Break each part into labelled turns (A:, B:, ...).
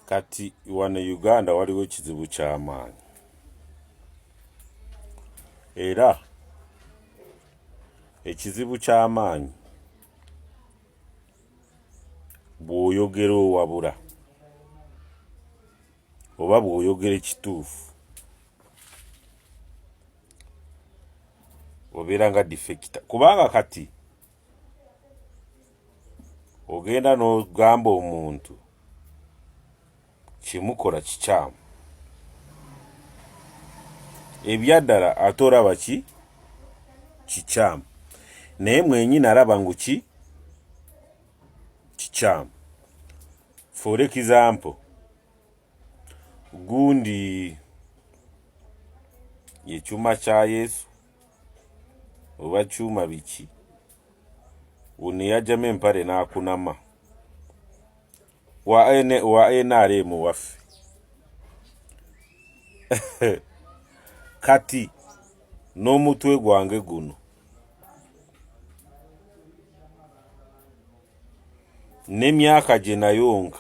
A: Kati wano Uganda waliwo ekizibu ky'amaanyi. Era ekizibu ky'amaanyi bw'oyogera owabula oba bw'oyogera ekituufu obeera nga defector. Kubanga kati ogenda n'ogamba omuntu kimukola kikyamu, ebyaddala ate olaba kikyamu, naye mwenyini alaba ngu kikyamu. For example, gundi yekyuma kya Yesu oba kyuma biki, uno yajjamu empale n'akunama wa NRM waffe. Kati n'omutwe gwange guno n'emyaka gye nayonka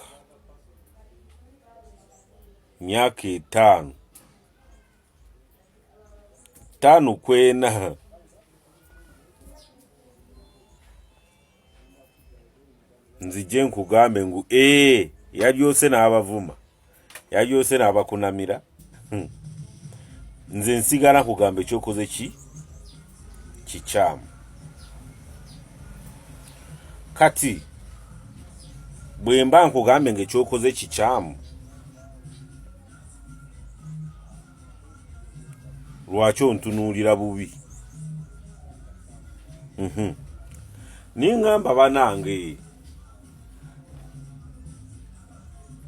A: myaka 5 kwena nzije nkugambe ngu yalyose n'abavuma, yalyose n'abakunamira, nze nsigala nkugamba ekyokoze kikyamu. Kati bwe mba nkugambe ng'ekyokoze kikyamu, lwaki ontunuulira bubi? Ningamba banange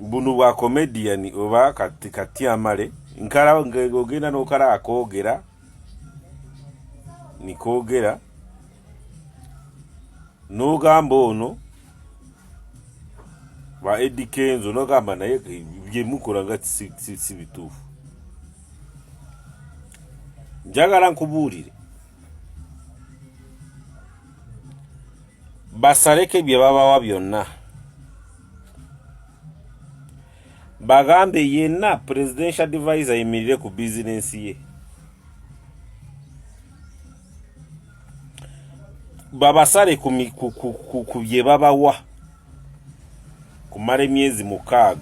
A: buno bwa comedian oba kati amale nkala ngogenda n'okala akoogera nikoogera n'ogamba ono ba Eddie Kenzo n'ogamba naye bye mukola nga si bituufu. Njagala nkubuulire basaleke bye babawa byonna, bagambe yenna presidential advisor yemirire ku business ye, babasale ku bye babawa kumala emyezi 6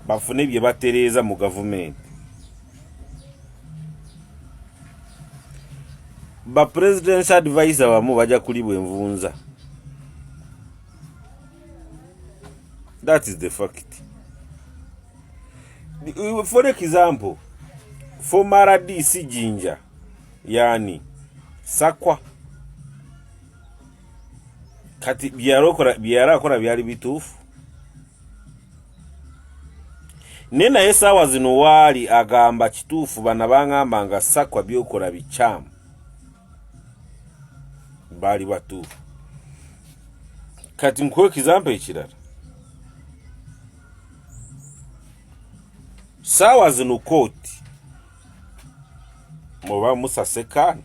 A: bafune bye batereeza mu gavumenti. Ba presidential advisor bamu bajja kulibwa envunza. That is the fact. For example, former DC Jinja, yani Sakwa, kati byarakora byali bituufu. Nena esawa zino wali agamba kituufu bana bangamba nga Sakwa byokola bikyamu, bali batuufu. Kati nkuwe example ekirala, sawa zino koti moba Musa Sekana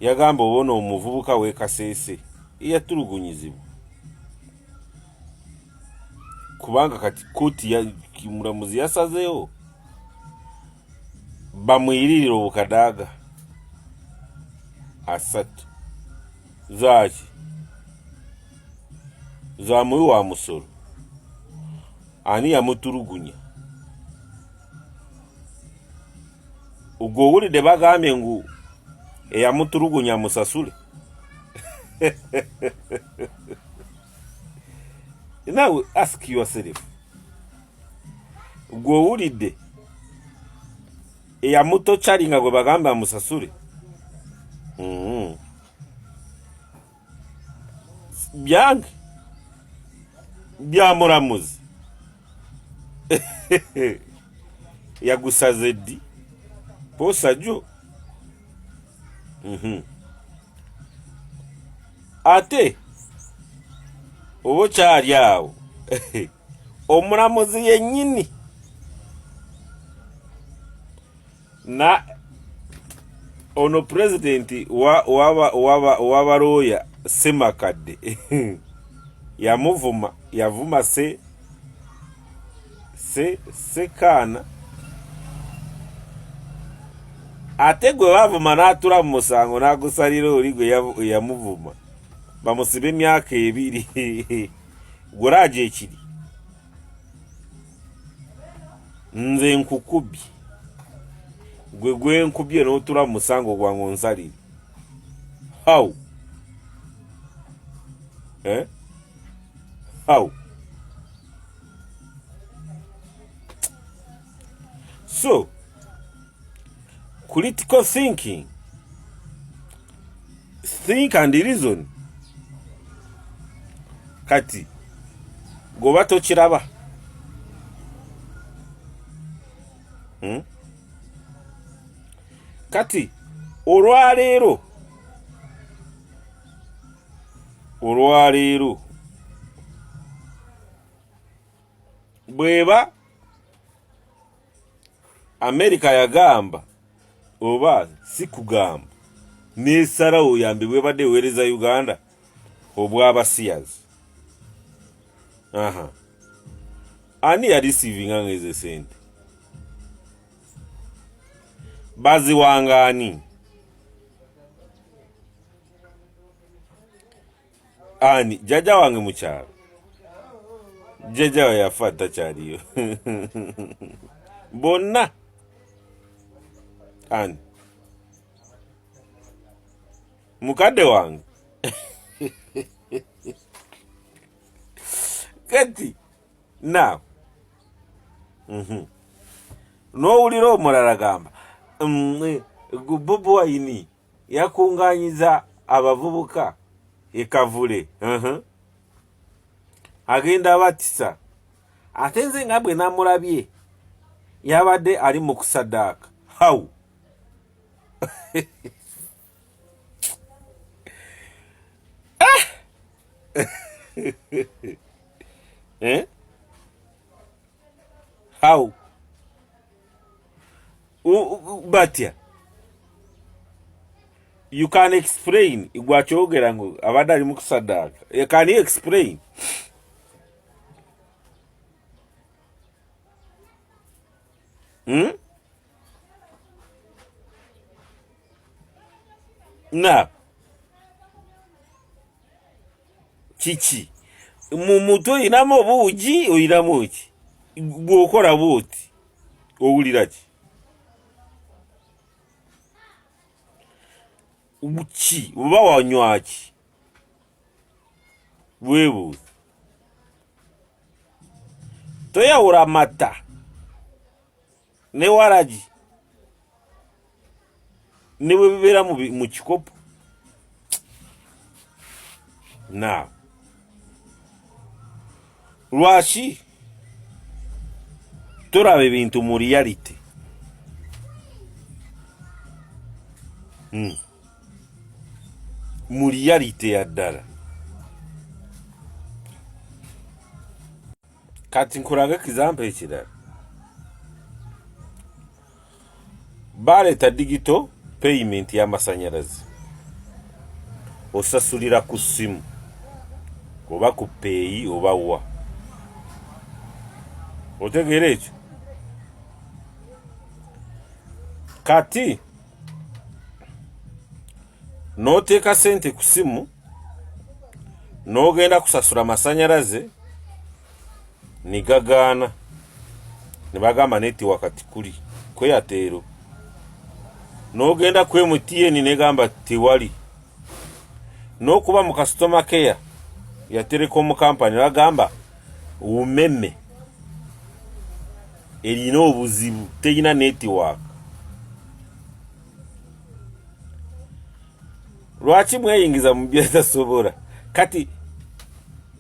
A: yagamba obona omuvubuka w'Ekasese yatulugunyizibwa kubanga kati koti ya kimulamuzi yasazeewo bamwiririra obukadaaga 3 zaki zamuwi wa musolo ani yamutulugunya. Ubwo wulidde bagambye ngu eyamutulugunya musasule. Now ask yourself, ubwo wulidde eyamutochalinga gwe bagamba musasule? Byange byamuramuzi yagusaze ddi posa jo. Ate obo kyali awo omulamuzi yennyini na ono president wa lawyer Semakadde yavuma se Sekana ate gwe bavuma n'atula mu musango n'agusalira oli gwe yamuvuma bamusibe emyaka 2 guraje ekiri nze nkukubye gwe nkubye n'otula mu musango gwange onsalire how how so critical thinking, think and reason. Kati goba tokiraba kati olwaleero bweba America yagamba oba si kugamba nesalawo yambibwe badde weereza Uganda obw'abasiyazi ani ya receiving angeze sente bazi wangani ani jaja wange mukyalo jaja yafata kyaliyo bonna ani mukadde wange kati now n'owulira omulala gamba Bobi Wine yakunganyiza abavubuka ekavule agenda abatisa ate nze nga bwe namulabye yabadde ali mu kusaddaaka how how but you can explain igwakyogera ngo abadde ali mu kusaddaaka can you explain na chichi mumuto oyinamu obuugi oyinamu ki gwokola bwoti owulira ki uchi oba wanywa ki bwebuuza toyawula mata ne waragi ne bwe bibeera mu kikopo na lwaki toraba ebintu mu reality mu reality yaddala kati nkulaga ekizampa ekirala baleeta digital payment y'amasanyalaze osasulira ku ssimu oba ku peeyi oba wa otegeera ekyo kati n'oteeka sente ku ssimu n'ogenda kusasula masanyalaze ni gagaana ne bagamba netiwaka tikuli kweyateero n'ogenda ku MTN negamba tewali n'okuba mu customer care ya telecom company bagamba umeme erina obuzibu terina network lwaki mweyingiza mu byetasobola kati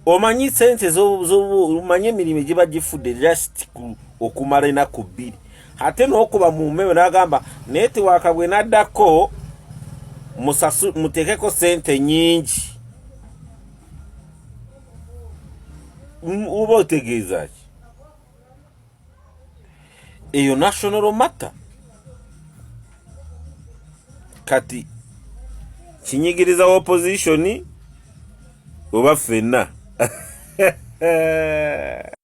A: omanyi sente omanye emirimu giba gifudde just okumala ennaku 2 ate n'okuba mu mmeme n'agamba network bwe naddako muteekeko sente nyingi uba otegeeza ki eyo national matter kati kinyigiriza opposition oba ffenna